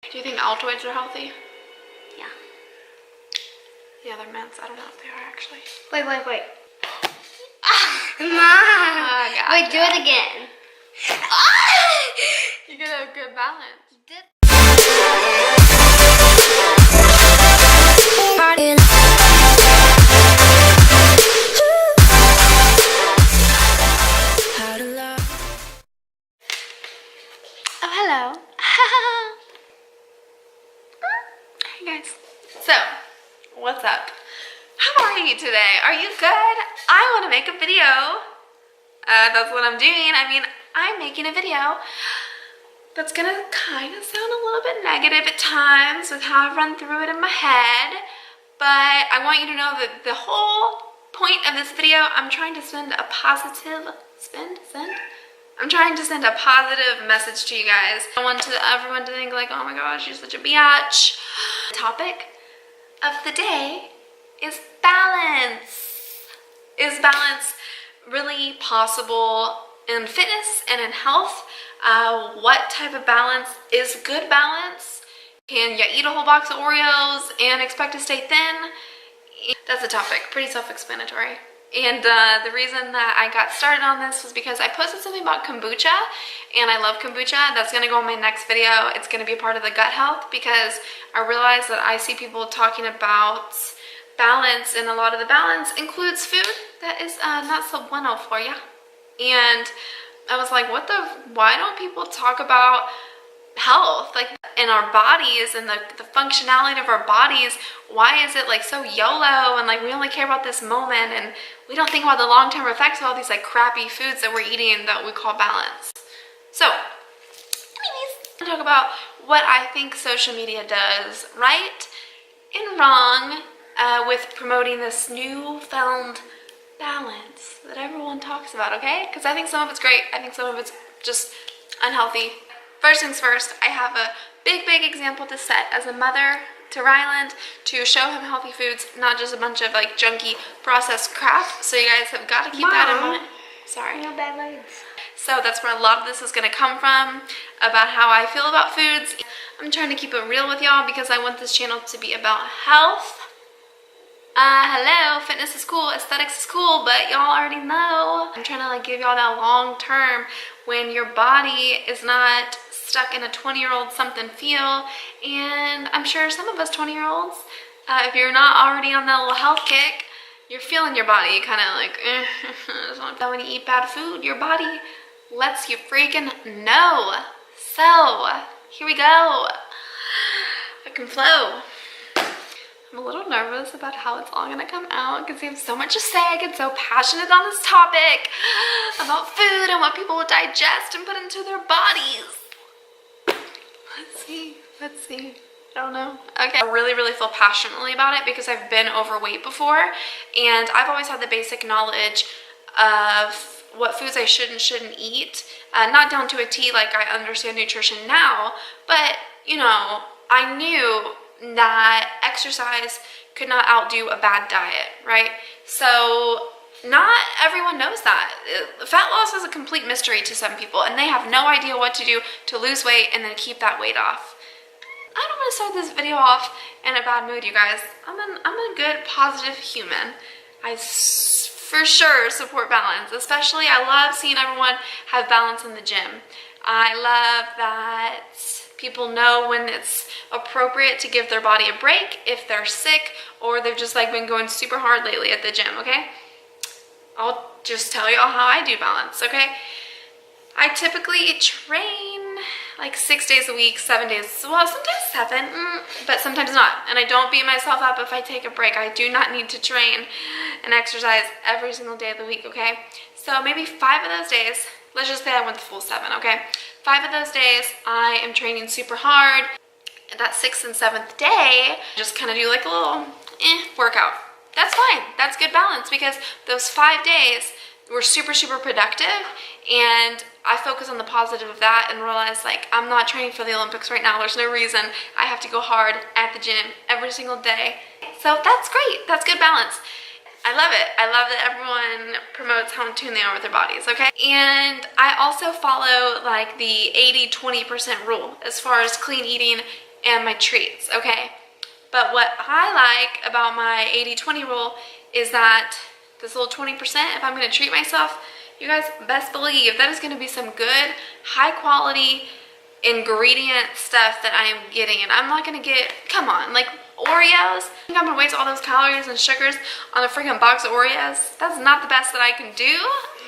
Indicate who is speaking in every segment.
Speaker 1: Do you think Altoids are healthy?
Speaker 2: Yeah.
Speaker 1: The other mints, I don't know if they are actually.
Speaker 2: Wait. Mom!
Speaker 1: Gotcha.
Speaker 2: Wait, do it again.
Speaker 1: You get a good balance. Oh, hello. Hey guys. So, what's up? How are you today? Are you good? I want to make a video. That's what I'm doing. I mean, I'm making a video that's gonna kind of sound a little bit negative at times with how I've run through it in my head, but I want you to know that the whole point of this video, I'm trying to send a positive, I'm trying to send a positive message to you guys. I want everyone to think like, oh my gosh, you're such a biatch. The topic of the day is balance. Is balance really possible in fitness and in health? What type of balance is good balance? Can you eat a whole box of Oreos and expect to stay thin? That's a topic, pretty self-explanatory. And the reason that I got started on this was because I posted something about kombucha, and I love kombucha. That's gonna go in my next video. It's gonna be a part of the gut health because I realize that I see people talking about balance, and a lot of the balance includes food that is not so bueno for you. And I was like, why don't people talk about health, like in our bodies and the functionality of our bodies? Why is it like so YOLO and like we only care about this moment and we don't think about the long-term effects of all these like crappy foods that we're eating that we call balance? So anyways, I'm gonna talk about what I think social media does right and wrong with promoting this newfound balance that everyone talks about, okay? Because I think some of it's great, I think some of it's just unhealthy. First things first, I have a big example to set as a mother to Ryland to show him healthy foods, not just a bunch of like junky processed crap. So you guys have got to keep that in mind. Sorry.
Speaker 2: No bad words.
Speaker 1: So that's where a lot of this is going to come from, about how I feel about foods. I'm trying to keep it real with y'all because I want this channel to be about health. Hello, fitness is cool, aesthetics is cool, but y'all already know. I'm trying to like give y'all that long term when your body is not stuck in a 20-year-old something feel. And I'm sure some of us 20-year-olds, if you're not already on that little health kick, you're feeling your body kind of like, when you eat bad food, your body lets you freaking know. So, here we go. I can flow. I'm a little nervous about how it's all gonna come out because I have so much to say. I get so passionate on this topic about food and what people will digest and put into their bodies. Let's see. I don't know. Okay, I really feel passionately about it because I've been overweight before and I've always had the basic knowledge of what foods I should and shouldn't eat. Not down to a T like I understand nutrition now, but you know, I knew that exercise could not outdo a bad diet, right? So not everyone knows that. Fat loss is a complete mystery to some people and they have no idea what to do to lose weight and then keep that weight off. I don't want to start this video off in a bad mood, you guys. I'm a good, positive human. I for sure support balance, especially I love seeing everyone have balance in the gym. I love that people know when it's appropriate to give their body a break if they're sick or they've just like been going super hard lately at the gym, okay? I'll just tell y'all how I do balance, okay? I typically train like 6 days a week, 7 days, well, sometimes 7, but sometimes not. And I don't beat myself up if I take a break. I do not need to train and exercise every single day of the week, okay? So maybe 5 of those days, let's just say I went the full 7, okay? 5 of those days, I am training super hard. And that 6th and 7th day, just kind of do like a little workout. That's fine. That's good balance because those 5 days were super productive and I focus on the positive of that and realize like I'm not training for the Olympics right now. There's no reason I have to go hard at the gym every single day. So that's great. That's good balance. I love it. I love that everyone promotes how in tune they are with their bodies, okay? And I also follow like the 80-20% rule as far as clean eating and my treats, okay? But what I like about my 80-20 rule is that this little 20%, if I'm gonna treat myself, you guys best believe that is gonna be some good, high quality ingredient stuff that I am getting. And I'm not gonna get, come on, like Oreos. I think I'm gonna waste all those calories and sugars on a freaking box of Oreos. That's not the best that I can do.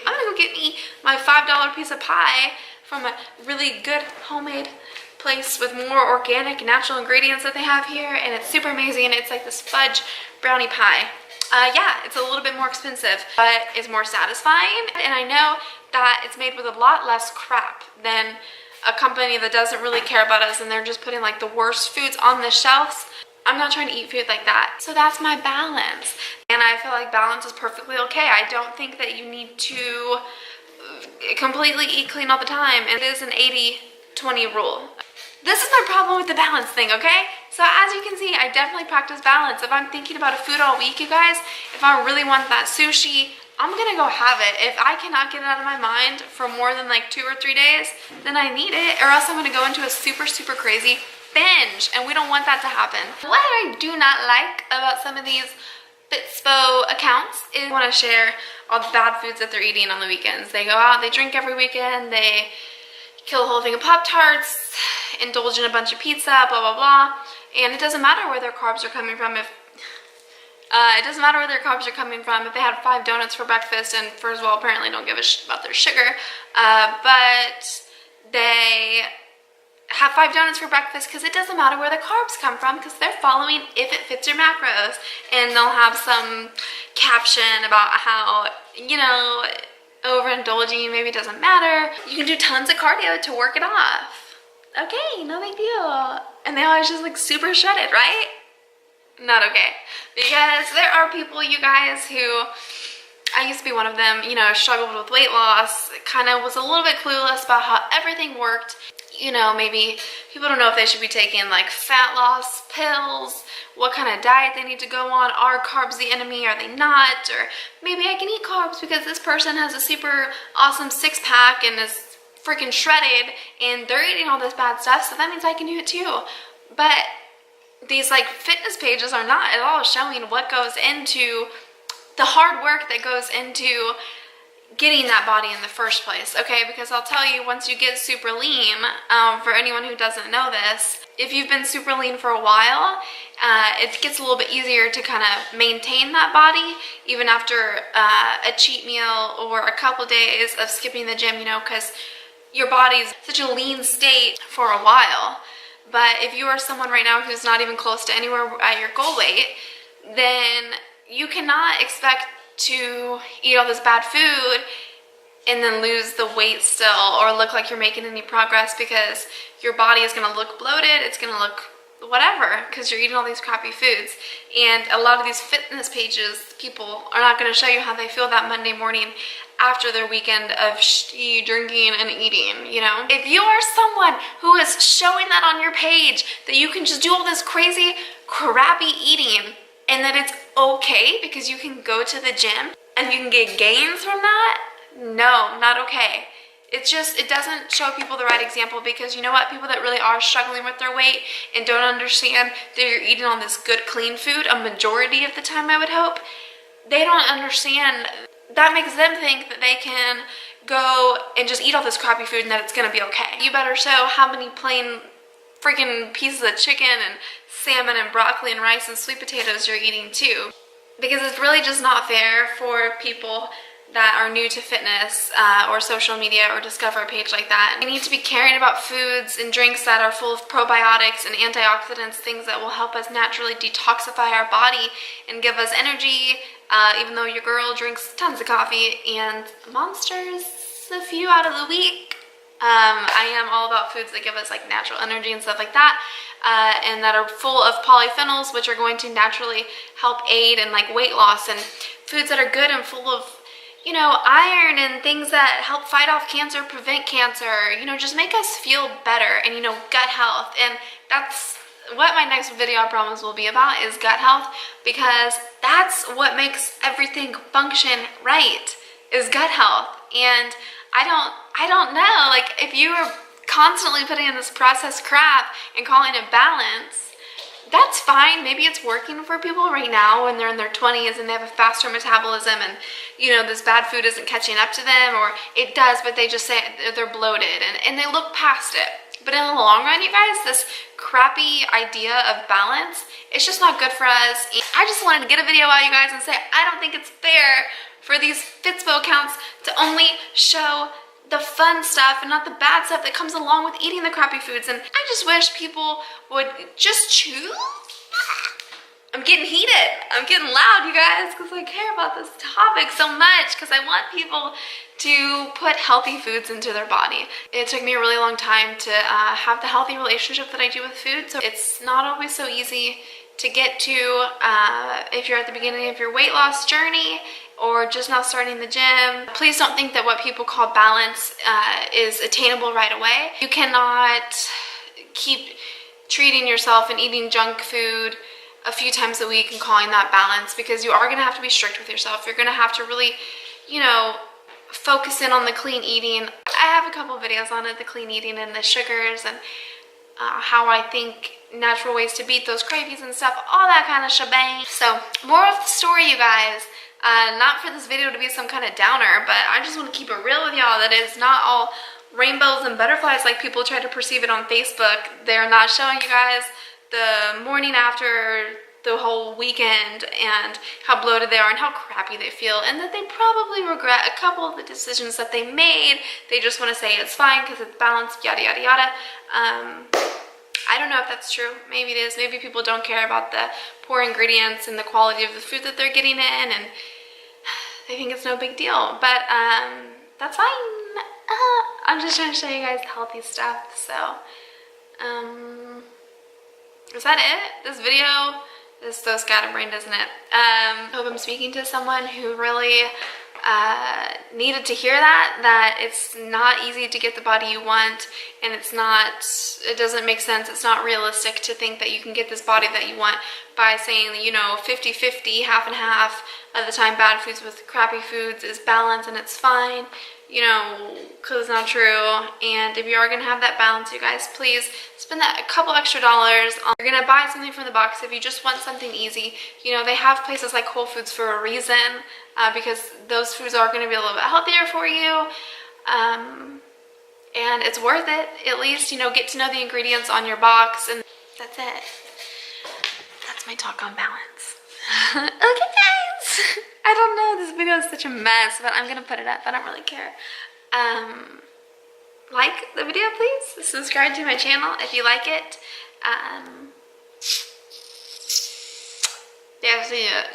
Speaker 1: I'm gonna go get me my $5 piece of pie from a really good homemade place with more organic natural ingredients that they have here, and it's super amazing. It's like this fudge brownie pie. Yeah, it's a little bit more expensive, but it's more satisfying, and I know that it's made with a lot less crap than a company that doesn't really care about us and they're just putting like the worst foods on the shelves. I'm not trying to eat food like that. So that's my balance, and I feel like balance is perfectly okay. I don't think that you need to completely eat clean all the time, and it is an 80-20 rule. This is my problem with the balance thing, okay? So as you can see, I definitely practice balance. If I'm thinking about a food all week, you guys, if I really want that sushi, I'm gonna go have it. If I cannot get it out of my mind for more than like 2 or 3 days, then I need it, or else I'm gonna go into a super crazy binge, and we don't want that to happen. What I do not like about some of these Fitspo accounts is I want to share all the bad foods that they're eating on the weekends. They go out, they drink every weekend, they kill a whole thing of Pop-Tarts, indulge in a bunch of pizza, blah, blah, blah. And it doesn't matter where their carbs are coming from if they had 5 donuts for breakfast, and first of all, apparently don't give a shit about their sugar, but they have 5 donuts for breakfast because it doesn't matter where the carbs come from, because they're following if it fits your macros, and they'll have some caption about how, you know, overindulging maybe doesn't matter. You can do tons of cardio to work it off. Okay, no big deal. And they always just like super shredded, right? Not okay. Because there are people, you guys, who, I used to be one of them, you know, struggled with weight loss, kind of was a little bit clueless about how everything worked. You know, maybe people don't know if they should be taking like fat loss pills, what kind of diet they need to go on. Are carbs the enemy? Are they not? Or maybe I can eat carbs because this person has a super awesome 6-pack and is freaking shredded, and they're eating all this bad stuff, so that means I can do it too. But these like fitness pages are not at all showing what goes into the hard work that goes into getting that body in the first place, okay? Because I'll tell you, once you get super lean, for anyone who doesn't know this, if you've been super lean for a while, it gets a little bit easier to kind of maintain that body even after a cheat meal or a couple days of skipping the gym, you know, because your body's such a lean state for a while. But if you are someone right now who's not even close to anywhere at your goal weight, then you cannot expect to eat all this bad food and then lose the weight still, or look like you're making any progress, because your body is going to look bloated, it's going to look whatever, because you're eating all these crappy foods. And a lot of these fitness pages, people are not going to show you how they feel that Monday morning after their weekend of drinking and eating, you know? If you are someone who is showing that on your page, that you can just do all this crazy, crappy eating, and that it's okay because you can go to the gym and you can get gains from that, no, not okay. It's just, it doesn't show people the right example, because you know what? People that really are struggling with their weight and don't understand that you're eating all this good, clean food, a majority of the time I would hope, they don't understand. That makes them think that they can go and just eat all this crappy food and that it's gonna be okay. You better show how many plain freaking pieces of chicken and salmon and broccoli and rice and sweet potatoes you're eating too. Because it's really just not fair for people that are new to fitness or social media or discover a page like that. We need to be caring about foods and drinks that are full of probiotics and antioxidants, things that will help us naturally detoxify our body and give us energy, even though your girl drinks tons of coffee and Monsters a few out of the week. I am all about foods that give us like natural energy and stuff like that, and that are full of polyphenols, which are going to naturally help aid in like weight loss, and foods that are good and full of, you know, iron and things that help fight off cancer, prevent cancer, you know, just make us feel better, and, you know, gut health. And that's what my next video, I promise, will be about, is gut health, because that's what makes everything function right, is gut health. And I don't know, like, if you are constantly putting in this processed crap and calling it balance, that's fine. Maybe it's working for people right now when they're in their 20s and they have a faster metabolism and, you know, this bad food isn't catching up to them, or it does, but they just say they're bloated and they look past it. But in the long run, you guys, this crappy idea of balance, it's just not good for us. I just wanted to get a video out, you guys, and say I don't think it's fair for these Fitspo accounts to only show the fun stuff and not the bad stuff that comes along with eating the crappy foods. And I just wish people would just choose. I'm getting heated. I'm getting loud, you guys, because I care about this topic so much, because I want people to put healthy foods into their body. It took me a really long time to have the healthy relationship that I do with food, so it's not always so easy to get to if you're at the beginning of your weight loss journey or just now starting the gym. Please don't think that what people call balance is attainable right away. You cannot keep treating yourself and eating junk food a few times a week and calling that balance, because you are going to have to be strict with yourself. You're going to have to really, you know, focus in on the clean eating. I have a couple videos on it, the clean eating and the sugars, and how I think natural ways to beat those cravings and stuff, all that kind of shebang. So, more of the story, you guys. Not for this video to be some kind of downer, but I just want to keep it real with y'all that it's not all rainbows and butterflies like people try to perceive it on Facebook. They're not showing you guys the morning after the whole weekend and how bloated they are and how crappy they feel, and that they probably regret a couple of the decisions that they made. They just want to say it's fine because it's balanced, yada yada yada. I don't know if that's true. Maybe it is. Maybe people don't care about the poor ingredients and the quality of the food that they're getting in, and they think it's no big deal. But that's fine. I'm just trying to show you guys healthy stuff. So is that it? This video is so scatterbrained, isn't it? Hope I'm speaking to someone who really needed to hear that it's not easy to get the body you want, and it doesn't make sense. It's not realistic to think that you can get this body that you want by saying, you know, 50-50, half and half of the time bad foods with crappy foods is balance and it's fine, you know, because it's not true. And if you are going to have that balance, you guys, please spend that a couple extra dollars on, you're going to buy something from the box if you just want something easy. You know, they have places like Whole Foods for a reason, because those foods are going to be a little bit healthier for you. And it's worth it. At least, you know, get to know the ingredients on your box, and that's it. That's my talk on balance. Okay, guys. I don't know, this video is such a mess, but I'm gonna put it up. I don't really care. Like the video, please. Subscribe to my channel if you like it. Yeah, see ya.